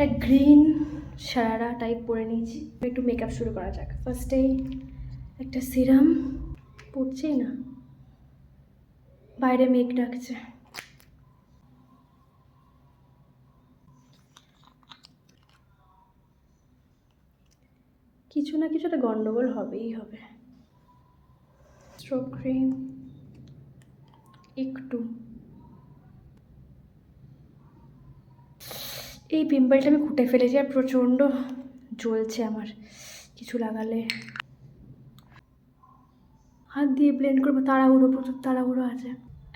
একটা green sharara type পরে নিয়েছি। একটু মেকআপ শুরু করা যাক। ফার্স্টেই একটা সিরাম পড়ছেই না, বাইরে মেঘ ডাকছে। কিছু না কিছু একটা গন্ডগোল হবেই হবে। স্ট্রোক ক্রিম একটু। এই পিম্পলটা আমি খুঁটে ফেলেছি আর প্রচণ্ড জ্বলছে আমার কিছু লাগালে। হাত দিয়ে ব্লেন্ড করবো, তাড়াহুড়ো, প্রচুর তাড়াহুড়ো আছে।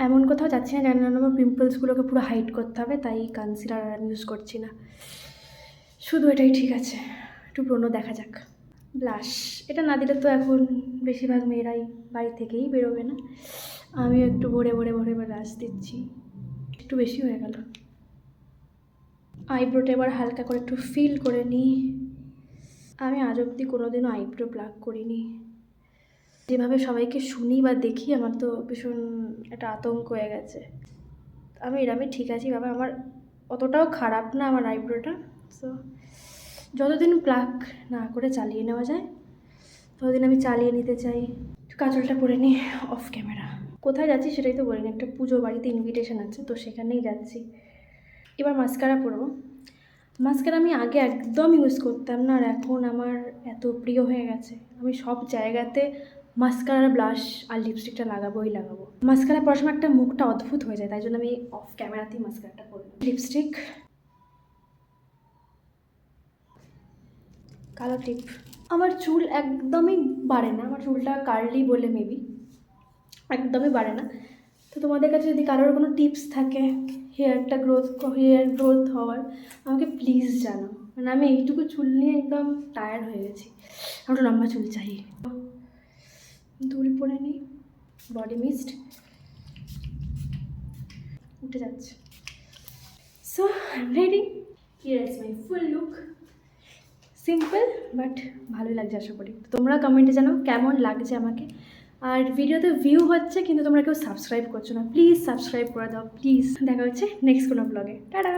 এমন কোথাও যাচ্ছি না জানি না আমার পিম্পলসগুলোকে পুরো হাইড করতে হবে, তাই কনসিলার আর ইউজ করছি না, শুধু এটাই ঠিক আছে। একটু ব্রণ দেখা যাক। ব্লাশ এটা না দিলে তো এখন বেশিরভাগ মেয়েরাই বাড়ি থেকেই বেরোবে না। আমিও একটু ভরে ভরে ভরে ব্লাশ দিচ্ছি, একটু বেশি হয়ে গেল। আইব্রোটা এবার হালকা করে একটু ফিল করে নিই। আমি আজ অবধি কোনোদিনও আইব্রো প্লাগ করিনি। যেভাবে সবাইকে শুনি বা দেখি আমার তো ভীষণ একটা আতঙ্ক হয়ে গেছে। আমি এরমই ঠিক আছি বাবা, আমার অতটাও খারাপ না আমার আইব্রোটা। সো যতদিন প্লাগ না করে চালিয়ে নেওয়া যায় ততদিন আমি চালিয়ে নিতে চাই। কাজলটা পরে নিই অফ ক্যামেরা। কোথায় যাচ্ছি সেটাই তো বলিনি, একটা পুজো বাড়িতে ইনভিটেশন আছে, তো সেখানেই যাচ্ছি। এবার মাস্কারা পরবো। মাস্কারা আমি আগে একদম ইউজ করতাম না, আর এখন আমার এত প্রিয় হয়ে গেছে। আমি সব জায়গাতে মাস্কারা, ব্লাশ আর লিপস্টিকটা লাগাবোই লাগাবো। মাস্কারা পরার সময় একটা মুখটা অদ্ভুত হয়ে যায়, তাই জন্য আমি অফ ক্যামেরাতেই মাস্কারাটা পরি। লিপস্টিক, কালো টিপ। আমার চুল একদমই বাড়ে না, আমার চুলটা কার্লি বলে মেবি একদমই বাড়ে না। তো তোমাদের কাছে যদি কারোর কোনো টিপস থাকে হেয়ার গ্রোথ হওয়ার, আমাকে প্লিজ জানো। মানে আমি এইটুকু চুল নিয়ে একদম টায়ার্ড হয়ে গেছি, আমার লম্বা চুল চাই। দুল পরে নিই, বডি মিস্ট উঠে যাচ্ছে। So I am ready. Here is my full look. Simple but ভালোই লাগছে আশা করি। তোমরা কমেন্টে জানাও কেমন লাগছে আমাকে। আর ভিডিওতে ভিউ হচ্ছে কিন্তু তোমরা কেউ সাবস্ক্রাইব করছো না, প্লিজ সাবস্ক্রাইব করে দাও প্লিজ। দেখা হচ্ছে নেক্সট কোনো ব্লগে। টাটা।